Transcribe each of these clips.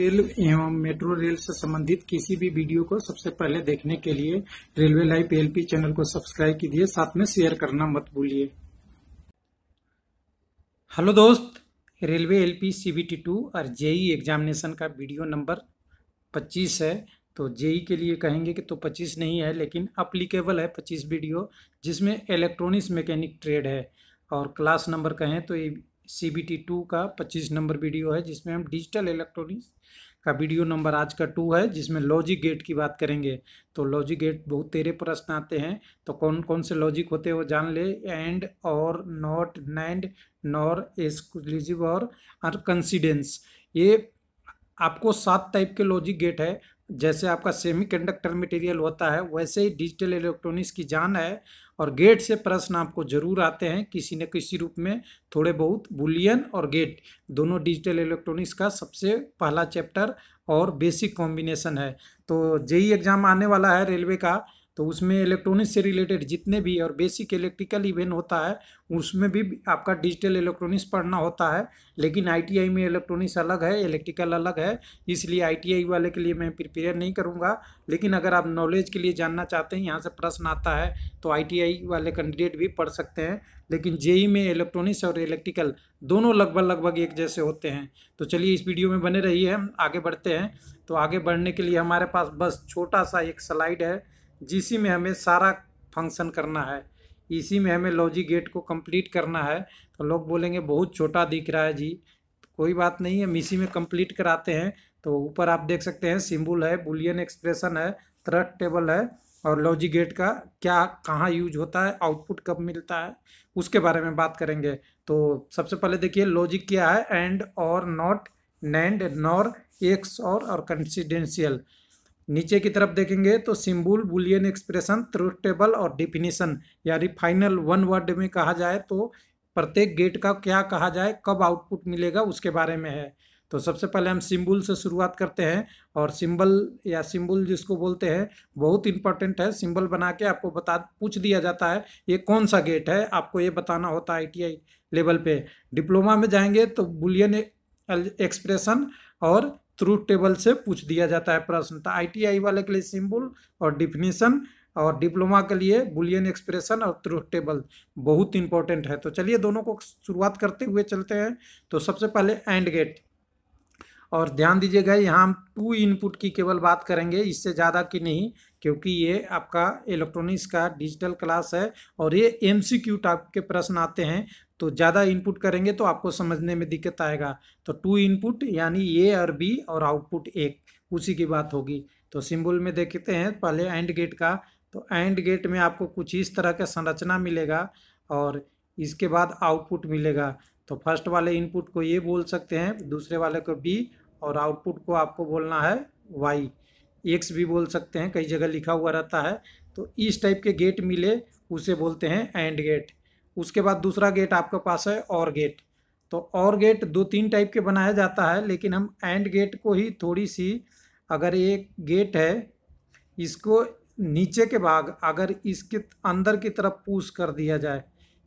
Rail एवं metro rail से संबंधित किसी भी वीडियो को सबसे पहले देखने के लिए रेलवे लाइव पीएलपी चैनल को सब्सक्राइब कीजिए, साथ में शेयर करना मत भूलिए। हेलो दोस्त, रेलवे एलपी सीबीटी 2 और जेई एग्जामिनेशन का वीडियो नंबर 25 है। तो जेई के लिए कहेंगे कि तो 25 नहीं है, लेकिन अप्लीकेबल है 25 वीडियो, जिसमें इलेक्ट्रॉनिक्स मैकेनिक ट्रेड है। और क्लास नंबर कहें तो ये सीबीटी 2 का 25 नंबर वीडियो है, जिसमें हम डिजिटल इलेक्ट्रॉनिक्स का वीडियो नंबर आज का 2 है, जिसमें लॉजिक गेट की बात करेंगे। तो लॉजिक गेट बहुत तेरे प्रश्न आते हैं, तो कौन कौन से लॉजिक होते हैं वो जान ले। एंड, और, नॉट, नैंड, नॉर, एक्सक्लूसिव और कंसिडेंस, ये आपको 7 टाइप के लॉजिक गेट है। जैसे आपका सेमीकंडक्टर मटेरियल होता है, वैसे ही डिजिटल इलेक्ट्रॉनिक्स की जान है। और गेट से प्रश्न आपको जरूर आते हैं किसी न किसी रूप में, थोड़े बहुत। बुलियन और गेट दोनों डिजिटल इलेक्ट्रॉनिक्स का सबसे पहला चैप्टर और बेसिक कॉम्बिनेशन है। तो जेई एग्जाम आने वाला है रेलवे का, तो उसमें इलेक्ट्रॉनिक्स से रिलेटेड जितने भी और बेसिक इलेक्ट्रिकल इवेंट होता है, उसमें भी आपका डिजिटल इलेक्ट्रॉनिक्स पढ़ना होता है। लेकिन आईटीआई में इलेक्ट्रॉनिक्स अलग है, इलेक्ट्रिकल अलग है, इसलिए आईटीआई वाले के लिए मैं प्रिपेयर नहीं करूँगा। लेकिन अगर आप नॉलेज के लिए जानना चाहते हैं, यहाँ से प्रश्न आता है, तो आईटीआई वाले कैंडिडेट भी पढ़ सकते हैं। लेकिन जेई में इलेक्ट्रॉनिक्स और इलेक्ट्रिकल दोनों लगभग एक जैसे होते हैं। तो चलिए इस वीडियो में बने रहिए, हम आगे बढ़ते हैं। तो आगे बढ़ने के लिए हमारे पास बस छोटा सा एक स्लाइड है, जिसी में हमें सारा फंक्शन करना है। इसी में हमें लॉजिक गेट को कंप्लीट करना है। तो लोग बोलेंगे बहुत छोटा दिख रहा है जी, कोई बात नहीं, हम इसी में कंप्लीट कराते हैं। तो ऊपर आप देख सकते हैं सिंबल है, बुलियन एक्सप्रेशन है, ट्रुथ टेबल है, और लॉजिक गेट का क्या कहाँ यूज होता है, आउटपुट कब मिलता है, उसके बारे में बात करेंगे। तो सबसे पहले देखिए लॉजिक क्या है। एंड, और, नॉट, नैंड, नॉर, एक्स और कंसिडेंशियल। नीचे की तरफ देखेंगे तो symbol, Boolean expression, truth table और डिफिनीशन, यानी फाइनल वन वर्ड में कहा जाए तो प्रत्येक गेट का क्या कहा जाए, कब आउटपुट मिलेगा, उसके बारे में है। तो सबसे पहले हम सिंबल से शुरुआत करते हैं। और सिंबल या सिंबल जिसको बोलते हैं, बहुत इंपॉर्टेंट है। सिंबल बना के आपको पूछ दिया जाता है ये कौन सा गेट है, आपको ये बताना होता है आईटीआई लेवल पे। डिप्लोमा में जाएंगे तो बुलियन एक्सप्रेशन और ट्रुथ टेबल से पूछ दिया जाता है प्रश्न। तो आईटीआई वाले के लिए सिंबल और डिफिनीशन, और डिप्लोमा के लिए बुलियन एक्सप्रेशन और ट्रुथ टेबल बहुत इंपॉर्टेंट है। तो चलिए दोनों को शुरुआत करते हुए चलते हैं। तो सबसे पहले एंड गेट, और ध्यान दीजिएगा यहाँ हम 2 इनपुट की केवल बात करेंगे, इससे ज़्यादा की नहीं, क्योंकि ये आपका इलेक्ट्रॉनिक्स का डिजिटल क्लास है और ये एमसीक्यू टाइप के प्रश्न आते हैं। तो ज़्यादा इनपुट करेंगे तो आपको समझने में दिक्कत आएगा। तो 2 इनपुट यानी ए और बी, और आउटपुट 1, उसी की बात होगी। तो सिंबल में देखते हैं पहले एंड गेट का। तो एंड गेट में आपको कुछ इस तरह का संरचना मिलेगा और इसके बाद आउटपुट मिलेगा। तो फर्स्ट वाले इनपुट को ये बोल सकते हैं, दूसरे वाले को बी, और आउटपुट को आपको बोलना है वाई, एक्स भी बोल सकते हैं, कई जगह लिखा हुआ रहता है। तो इस टाइप के गेट मिले उसे बोलते हैं एंड गेट। उसके बाद दूसरा गेट आपके पास है और गेट। तो और गेट 2-3 टाइप के बनाया जाता है, लेकिन हम एंड गेट को ही थोड़ी सी, अगर एक गेट है इसको नीचे के भाग अगर इसके अंदर की तरफ पुश कर दिया जाए,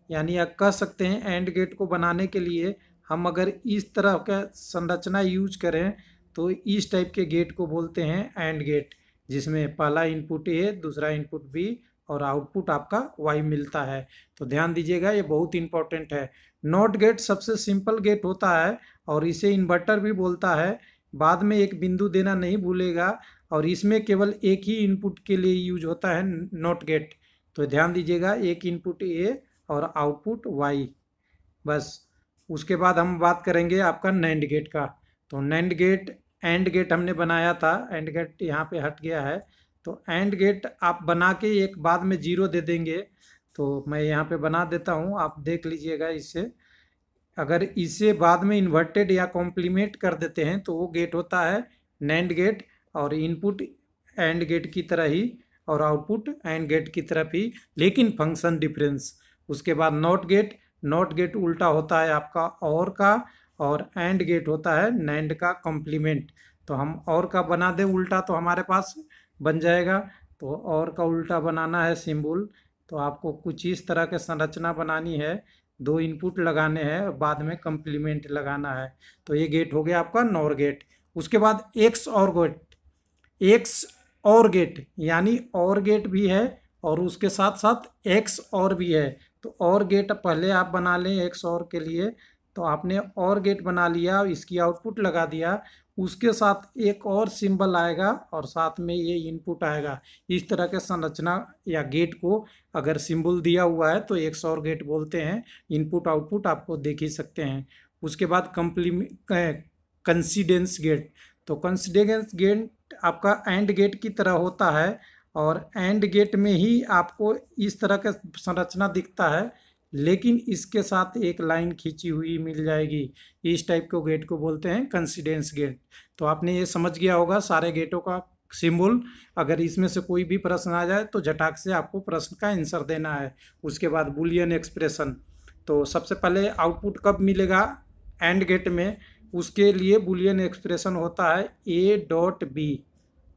यानी आप कह सकते हैं एंड गेट को बनाने के लिए हम अगर इस तरह का संरचना यूज करें तो इस टाइप के गेट को बोलते हैं एंड गेट, जिसमें पहला इनपुट ए, दूसरा इनपुट बी और आउटपुट आपका वाई मिलता है। तो ध्यान दीजिएगा ये बहुत इंपॉर्टेंट है। नॉट गेट सबसे सिंपल गेट होता है और इसे इन्वर्टर भी बोलता है। बाद में एक बिंदु देना नहीं भूलेगा, और इसमें केवल एक ही इनपुट के लिए यूज होता है नॉट गेट। तो ध्यान दीजिएगा एक इनपुट ए और आउटपुट वाई, बस। उसके बाद हम बात करेंगे आपका नैंड गेट का। तो नैंड गेट, एंड गेट हमने बनाया था, एंड गेट यहाँ पे हट गया है। तो एंड गेट आप बना के एक बाद में 0 दे देंगे। तो मैं यहाँ पे बना देता हूँ, आप देख लीजिएगा इससे। अगर इसे बाद में इन्वर्टेड या कॉम्प्लीमेंट कर देते हैं तो वो गेट होता है नैंड गेट, और इनपुट एंड गेट की तरह ही और आउटपुट एंड गेट की तरफ ही, लेकिन फंक्शन डिफरेंस। उसके बाद नॉट गेट, नॉट गेट उल्टा होता है आपका और का, और एंड गेट होता है नैंड का कॉम्प्लीमेंट। तो हम और का बना दें उल्टा तो हमारे पास बन जाएगा। तो और का उल्टा बनाना है सिंबल, तो आपको कुछ इस तरह के संरचना बनानी है, 2 इनपुट लगाने हैं और बाद में कॉम्प्लीमेंट लगाना है। तो ये गेट हो गया आपका नॉर गेट। उसके बाद एक्स और गेट, एक्स और गेट यानी और गेट भी है और उसके साथ साथ एक्स और भी है। तो और गेट पहले आप बना लें एक्स और के लिए, तो आपने और गेट बना लिया, इसकी आउटपुट लगा दिया, उसके साथ एक और सिंबल आएगा और साथ में ये इनपुट आएगा। इस तरह के संरचना या गेट को अगर सिंबल दिया हुआ है तो एक्स और गेट बोलते हैं। इनपुट आउटपुट आपको देख ही सकते हैं। उसके बाद कंसिडेंस गेट, तो कंसिडेंस गेट आपका एंड गेट की तरह होता है और एंड गेट में ही आपको इस तरह का संरचना दिखता है, लेकिन इसके साथ एक लाइन खींची हुई मिल जाएगी। इस टाइप के गेट को बोलते हैं कंसिडेंस गेट। तो आपने ये समझ गया होगा सारे गेटों का सिंबल। अगर इसमें से कोई भी प्रश्न आ जाए तो झटाक से आपको प्रश्न का आंसर देना है। उसके बाद बुलियन एक्सप्रेशन, तो सबसे पहले आउटपुट कब मिलेगा एंड गेट में, उसके लिए बुलियन एक्सप्रेशन होता है ए डॉट बी।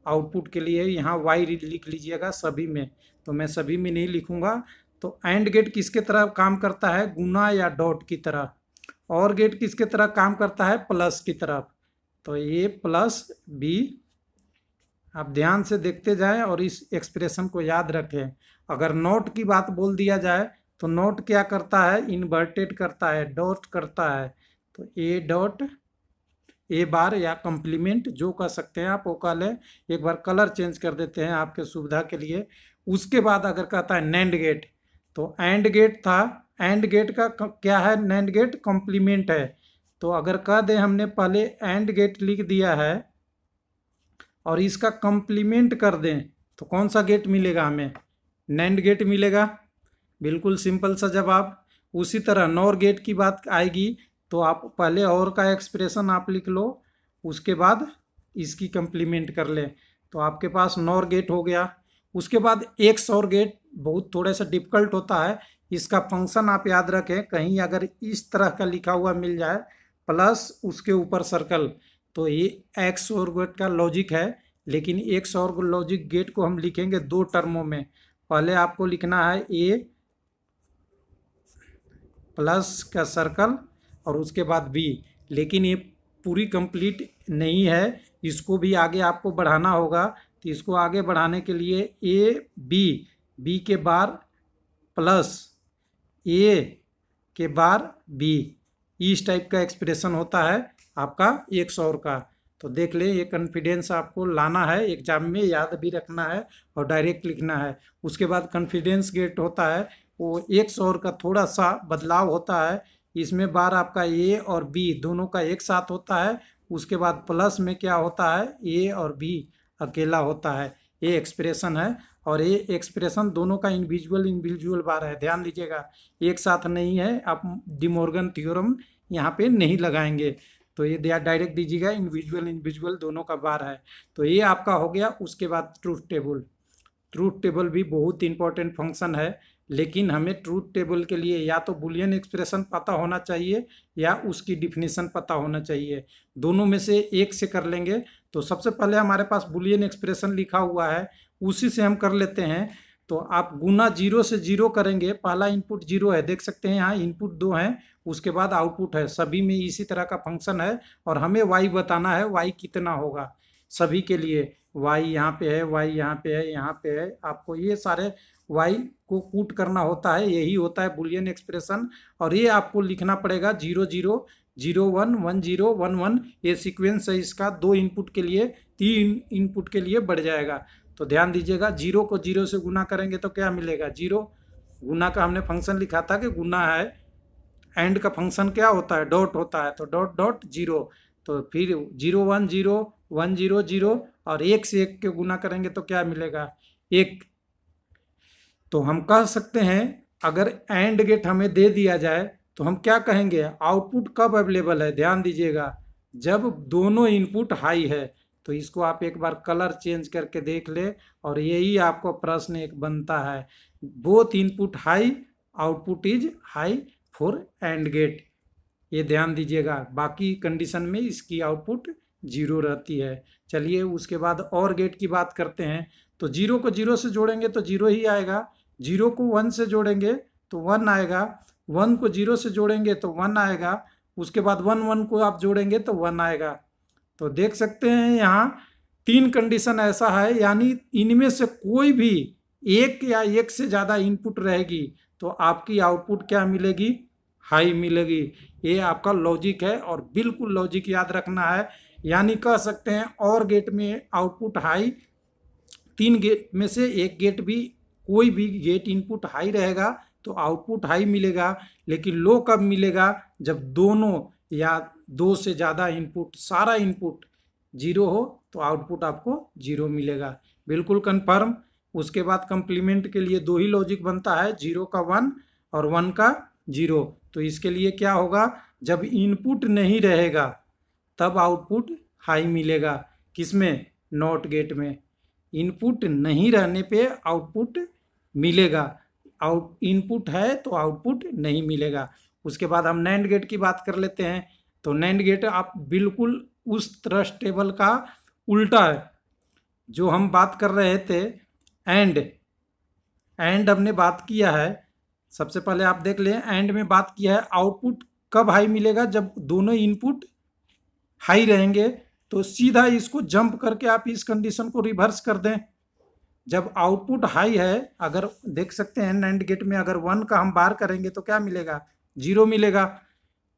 आउटपुट के लिए यहाँ वाई लिख लीजिएगा सभी में, तो मैं सभी में नहीं लिखूंगा। तो एंड गेट किसके तरह काम करता है, गुना या डॉट की तरह। और गेट किसके तरह काम करता है, प्लस की तरफ। तो ए प्लस बी, आप ध्यान से देखते जाएं और इस एक्सप्रेशन को याद रखें। अगर नॉट की बात बोल दिया जाए तो नॉट क्या करता है, इन्वर्टेड करता है, डॉट करता है। तो ए डॉट ए बार या कम्प्लीमेंट जो कह सकते हैं आप वो कह लें। एक बार कलर चेंज कर देते हैं आपके सुविधा के लिए। उसके बाद अगर कहता है नैंड गेट, तो एंड गेट था, एंड गेट का क्या है, नैंड गेट कॉम्प्लीमेंट है। तो अगर कह दें हमने पहले एंड गेट लिख दिया है और इसका कॉम्प्लीमेंट कर दें तो कौन सा गेट मिलेगा हमें, नैंड गेट मिलेगा। बिल्कुल सिंपल सा जवाब। उसी तरह नॉर गेट की बात आएगी तो आप पहले और का एक्सप्रेशन आप लिख लो, उसके बाद इसकी कम्प्लीमेंट कर लें तो आपके पास नॉर गेट हो गया। उसके बाद एक्स और गेट बहुत थोड़ा सा डिफिकल्ट होता है। इसका फंक्शन आप याद रखें, कहीं अगर इस तरह का लिखा हुआ मिल जाए प्लस उसके ऊपर सर्कल, तो ये एक्स और गेट का लॉजिक है। लेकिन एक्स और लॉजिक गेट को हम लिखेंगे दो टर्मों में। पहले आपको लिखना है ए प्लस का सर्कल और उसके बाद बी, लेकिन ये पूरी कंप्लीट नहीं है, इसको भी आगे आपको बढ़ाना होगा। तो इसको आगे बढ़ाने के लिए ए बी, बी के बार प्लस ए के बार बी, इस टाइप का एक्सप्रेशन होता है आपका एक्स और का। तो देख ले, ये कॉन्फिडेंस आपको लाना है एग्जाम में, याद भी रखना है और डायरेक्ट लिखना है। उसके बाद कॉन्फिडेंस गेट होता है, वो एक्स और का थोड़ा सा बदलाव होता है। इसमें बार आपका ए और बी दोनों का एक साथ होता है। उसके बाद प्लस में क्या होता है, ए और बी अकेला होता है। ये एक्सप्रेशन है और ये एक्सप्रेशन दोनों का इंडिविजुअल बार है, ध्यान दीजिएगा, एक साथ नहीं है। आप डिमॉर्गन थ्योरम यहाँ पे नहीं लगाएंगे, तो ये डायरेक्ट दीजिएगा इंडिविजुअल दोनों का बार है। तो ये आपका हो गया। उसके बाद ट्रूथ टेबल, ट्रूथ टेबल भी बहुत इंपॉर्टेंट फंक्शन है, लेकिन हमें ट्रूथ टेबल के लिए या तो बुलियन एक्सप्रेशन पता होना चाहिए या उसकी डिफिनीशन पता होना चाहिए। दोनों में से एक से कर लेंगे। तो सबसे पहले हमारे पास बुलियन एक्सप्रेशन लिखा हुआ है, उसी से हम कर लेते हैं। तो आप गुना 0 से 0 करेंगे, पहला इनपुट 0 है, देख सकते हैं यहाँ इनपुट 2 हैं, उसके बाद आउटपुट है। सभी में इसी तरह का फंक्शन है और हमें वाई बताना है, वाई कितना होगा सभी के लिए। वाई यहाँ पे है, वाई यहाँ पे है, यहाँ पे है, आपको ये सारे वाई को पुट करना होता है, यही होता है बुलियन एक्सप्रेशन। और ये आपको लिखना पड़ेगा 0 0 0 1 1 0 1 1, ये सीक्वेंस है इसका। 2 इनपुट के लिए 3 इनपुट के लिए बढ़ जाएगा। तो ध्यान दीजिएगा, 0 को 0 से गुना करेंगे तो क्या मिलेगा, 0। गुना का हमने फंक्शन लिखा था कि गुना है, एंड का फंक्शन क्या होता है, डॉट होता है, तो डॉट डॉट 0। तो फिर 0 1 0 1 0 0 और 1 से 1 के गुना करेंगे तो क्या मिलेगा, 1। तो हम कह सकते हैं अगर एंड गेट हमें दे दिया जाए तो हम क्या कहेंगे, आउटपुट कब अवेलेबल है, ध्यान दीजिएगा, जब दोनों इनपुट हाई है। तो इसको आप एक बार कलर चेंज करके देख ले और यही आपको प्रश्न एक बनता है, both input high, output is high for AND gate. ये ध्यान दीजिएगा, बाकी कंडीशन में इसकी आउटपुट 0 रहती है। चलिए उसके बाद और गेट की बात करते हैं। तो 0 को 0 से जोड़ेंगे तो 0 ही आएगा, 0 को 1 से जोड़ेंगे तो 1 आएगा, 1 को 0 से जोड़ेंगे तो 1 आएगा, उसके बाद 1 1 को आप जोड़ेंगे तो 1 आएगा। तो देख सकते हैं यहाँ 3 कंडीशन ऐसा है, यानी इनमें से कोई भी एक या एक से ज़्यादा इनपुट रहेगी तो आपकी आउटपुट क्या मिलेगी, हाई मिलेगी। ये आपका लॉजिक है और बिल्कुल लॉजिक याद रखना है। यानी कह सकते हैं और गेट में आउटपुट हाई, 3 गेट में से एक गेट भी, कोई भी गेट इनपुट हाई रहेगा तो आउटपुट हाई मिलेगा। लेकिन लो कब मिलेगा, जब दोनों या 2 से ज़्यादा इनपुट, सारा इनपुट 0 हो तो आउटपुट आपको 0 मिलेगा। बिल्कुल कन्फर्म। उसके बाद कंप्लीमेंट के लिए 2 ही लॉजिक बनता है, 0 का 1 और 1 का 0। तो इसके लिए क्या होगा, जब इनपुट नहीं रहेगा तब आउटपुट हाई मिलेगा। किसमें, नॉट गेट में। इनपुट नहीं रहने पे आउटपुट मिलेगा, इनपुट है तो आउटपुट नहीं मिलेगा। उसके बाद हम नैंड गेट की बात कर लेते हैं। तो नैंड गेट आप बिल्कुल उस ट्रस्ट टेबल का उल्टा है जो हम बात कर रहे थे। एंड हमने बात किया है, सबसे पहले आप देख लें, एंड में बात किया है आउटपुट कब हाई मिलेगा, जब दोनों इनपुट हाई रहेंगे। तो सीधा इसको जंप करके आप इस कंडीशन को रिवर्स कर दें। जब आउटपुट हाई है, अगर देख सकते हैं नैंड गेट में अगर 1 का हम बार करेंगे तो क्या मिलेगा, 0 मिलेगा।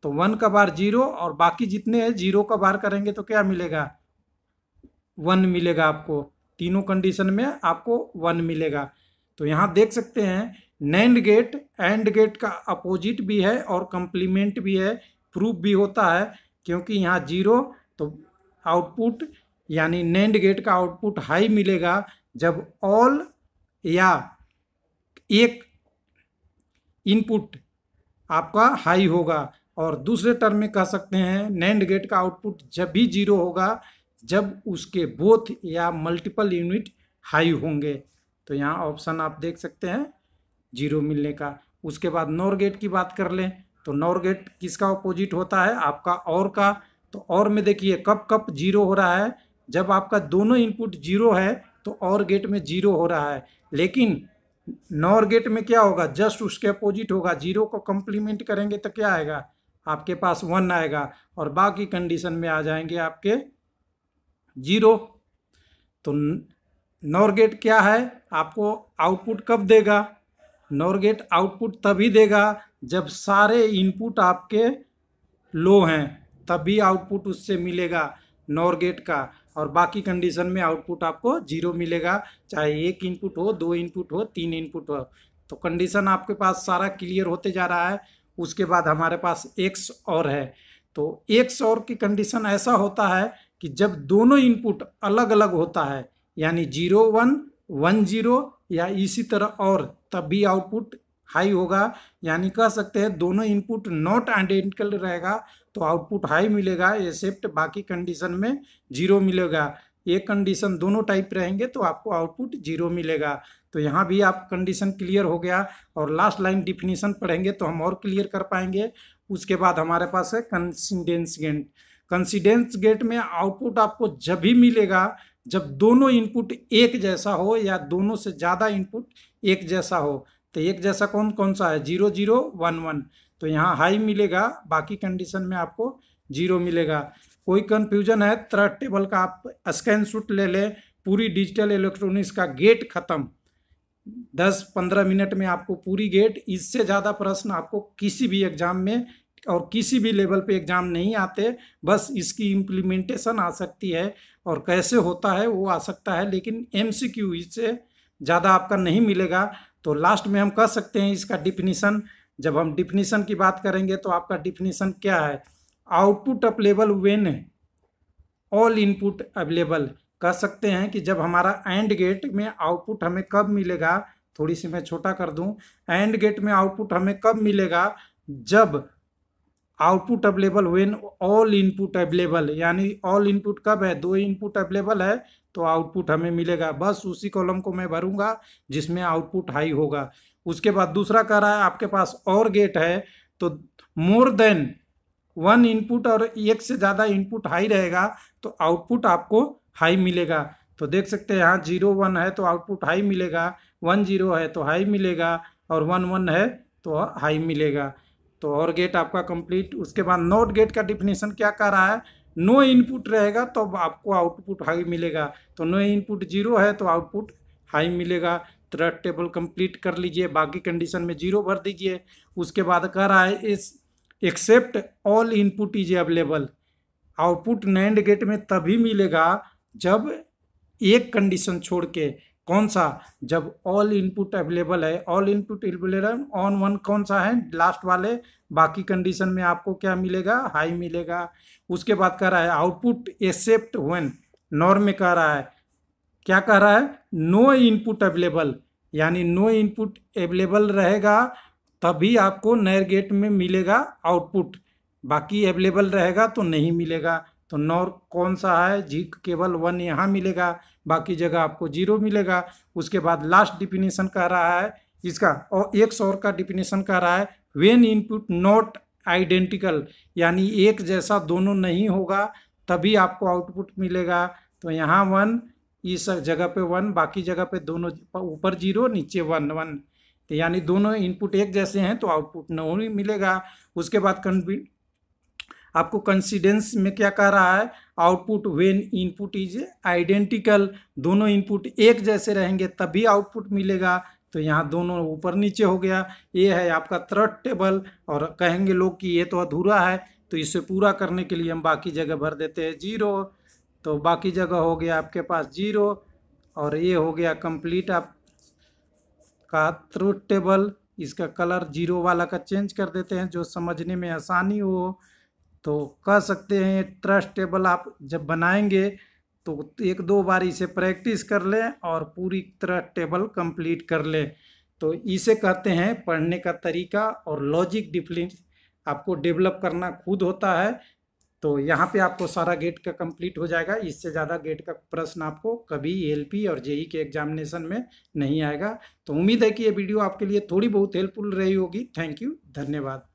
तो 1 का बार 0 और बाकी जितने हैं 0 का बार करेंगे तो क्या मिलेगा, 1 मिलेगा आपको। तीनों कंडीशन में आपको 1 मिलेगा। तो यहाँ देख सकते हैं नैंड गेट एंड गेट का अपोजिट भी है और कंप्लीमेंट भी है, प्रूफ भी होता है। क्योंकि यहाँ 0 तो आउटपुट यानी नैंड गेट का आउटपुट हाई मिलेगा जब ऑल या एक इनपुट आपका हाई होगा। और दूसरे टर्म में कह सकते हैं नैंड गेट का आउटपुट जब भी 0 होगा जब उसके बोथ या मल्टीपल यूनिट हाई होंगे। तो यहाँ ऑप्शन आप देख सकते हैं 0 मिलने का। उसके बाद नॉर गेट की बात कर लें तो नॉर गेट किसका अपोजिट होता है, आपका और का। तो और में देखिए कब कब 0 हो रहा है, जब आपका दोनों इनपुट 0 है तो और गेट में 0 हो रहा है। लेकिन नॉर गेट में क्या होगा, जस्ट उसके अपोजिट होगा। 0 को कंप्लीमेंट करेंगे तो क्या आएगा, आपके पास 1 आएगा और बाकी कंडीशन में आ जाएंगे आपके 0। तो नॉर गेट क्या है, आपको आउटपुट कब देगा, नॉर गेट आउटपुट तभी देगा जब सारे इनपुट आपके लो हैं, तभी आउटपुट उससे मिलेगा नॉर गेट का। और बाकी कंडीशन में आउटपुट आपको 0 मिलेगा, चाहे 1 इनपुट हो, 2 इनपुट हो, 3 इनपुट हो। तो कंडीशन आपके पास सारा क्लियर होते जा रहा है। उसके बाद हमारे पास एक्स और है। तो एक्स और की कंडीशन ऐसा होता है कि जब दोनों इनपुट अलग अलग होता है, यानी 0 1 1 0 या इसी तरह और, तब भी आउटपुट हाई होगा। यानी कह सकते हैं दोनों इनपुट नॉट आइडेंटिकल रहेगा तो आउटपुट हाई मिलेगा, एक्सेप्ट बाकी कंडीशन में 0 मिलेगा। एक कंडीशन दोनों टाइप रहेंगे तो आपको आउटपुट 0 मिलेगा। तो यहाँ भी आप कंडीशन क्लियर हो गया और लास्ट लाइन डिफिनीशन पढ़ेंगे तो हम और क्लियर कर पाएंगे। उसके बाद हमारे पास है कंसिडेंस गेट। कंसिडेंस गेट में आउटपुट आपको जब भी मिलेगा जब दोनों इनपुट एक जैसा हो या दोनों से ज़्यादा इनपुट एक जैसा हो। तो एक जैसा कौन कौन सा है, 0 0 1 1। तो यहाँ हाई मिलेगा, बाकी कंडीशन में आपको 0 मिलेगा। कोई कन्फ्यूजन है, थर्ड टेबल का आप स्कैन शॉट ले लें, पूरी डिजिटल इलेक्ट्रॉनिक्स का गेट खत्म, 10-15 मिनट में आपको पूरी गेट। इससे ज़्यादा प्रश्न आपको किसी भी एग्जाम में और किसी भी लेवल पे एग्जाम नहीं आते, बस इसकी इम्प्लीमेंटेशन आ सकती है और कैसे होता है वो आ सकता है, लेकिन MCQ इससे ज़्यादा आपका नहीं मिलेगा। तो लास्ट में हम कह सकते हैं इसका डिफिनीशन, जब हम डिफिनीशन की बात करेंगे तो आपका डिफिनीशन क्या है, output available when all input available. कह सकते हैं कि जब हमारा एंड गेट में आउटपुट हमें कब मिलेगा, थोड़ी सी मैं छोटा कर दूं, एंड गेट में आउटपुट हमें कब मिलेगा, जब output available when all input available. यानी ऑल इनपुट कब है, 2 इनपुट अवेलेबल है तो आउटपुट हमें मिलेगा। बस उसी कॉलम को मैं भरूंगा जिसमें आउटपुट हाई होगा। उसके बाद दूसरा कह रहा है आपके पास और गेट है तो मोर देन 1 इनपुट और एक से ज़्यादा इनपुट हाई रहेगा तो आउटपुट आपको हाई मिलेगा। तो देख सकते हैं यहाँ 0 1 है तो आउटपुट हाई मिलेगा, 1 0 है तो हाई मिलेगा और 1 1 है तो हाई मिलेगा। तो और गेट आपका कंप्लीट। उसके बाद नॉट गेट का डिफिनीशन क्या कह रहा है, नो इनपुट रहेगा तो आपको आउटपुट हाई मिलेगा। तो नो इनपुट 0 है तो आउटपुट हाई मिलेगा। ट्रुथ टेबल कंप्लीट कर लीजिए, बाकी कंडीशन में 0 भर दीजिए। उसके बाद कह रहा है इस except all input is available. Output NAND gate में तभी मिलेगा जब एक कंडीशन छोड़ के, कौन सा, जब ऑल इनपुट अवेलेबल है। All input available on one कौन सा है, लास्ट वाले। बाकी कंडीशन में आपको क्या मिलेगा, हाई मिलेगा। उसके बाद कह रहा है आउटपुट एक्सेप्ट व्हेन, नॉर्म में कह रहा है, क्या कह रहा है, नो इनपुट अवेलेबल, यानी नो इनपुट अवेलेबल रहेगा तभी आपको नैर गेट में मिलेगा आउटपुट, बाकी अवेलेबल रहेगा तो नहीं मिलेगा। तो नॉर कौन सा है जी, केवल 1 यहाँ मिलेगा, बाकी जगह आपको 0 मिलेगा। उसके बाद लास्ट डिफिनीशन कह रहा है इसका, और एक और का डिफिनीशन कह रहा है व्हेन इनपुट नॉट आइडेंटिकल, यानी एक जैसा दोनों नहीं होगा तभी आपको आउटपुट मिलेगा। तो यहाँ 1, इस जगह पे 1, बाकी जगह पे दोनों, ऊपर 0 नीचे 1 1, तो यानी दोनों इनपुट एक जैसे हैं तो आउटपुट नहीं मिलेगा। उसके बाद आपको कंसिडेंस में क्या कह रहा है, output when input is identical, दोनों इनपुट एक जैसे रहेंगे तभी आउटपुट मिलेगा। तो यहाँ दोनों ऊपर नीचे हो गया। ये है आपका ट्रुथ टेबल, और कहेंगे लोग कि ये तो अधूरा है, तो इसे पूरा करने के लिए हम बाकी जगह भर देते हैं 0। तो बाकी जगह हो गया आपके पास 0, और ये हो गया कंप्लीट आपका ट्रुथ टेबल। इसका कलर 0 वाला का चेंज कर देते हैं जो समझने में आसानी हो। तो कह सकते हैं ट्रस्ट टेबल आप जब बनाएंगे तो 1-2 बार इसे प्रैक्टिस कर लें और पूरी तरह टेबल कंप्लीट कर लें। तो इसे कहते हैं पढ़ने का तरीका, और लॉजिक डिफरेंस आपको डेवलप करना खुद होता है। तो यहाँ पे आपको सारा गेट का कंप्लीट हो जाएगा। इससे ज़्यादा गेट का प्रश्न आपको कभी एलपी और जेई के एग्जामिनेशन में नहीं आएगा। तो उम्मीद है कि ये वीडियो आपके लिए थोड़ी बहुत हेल्पफुल रही होगी। थैंक यू, धन्यवाद।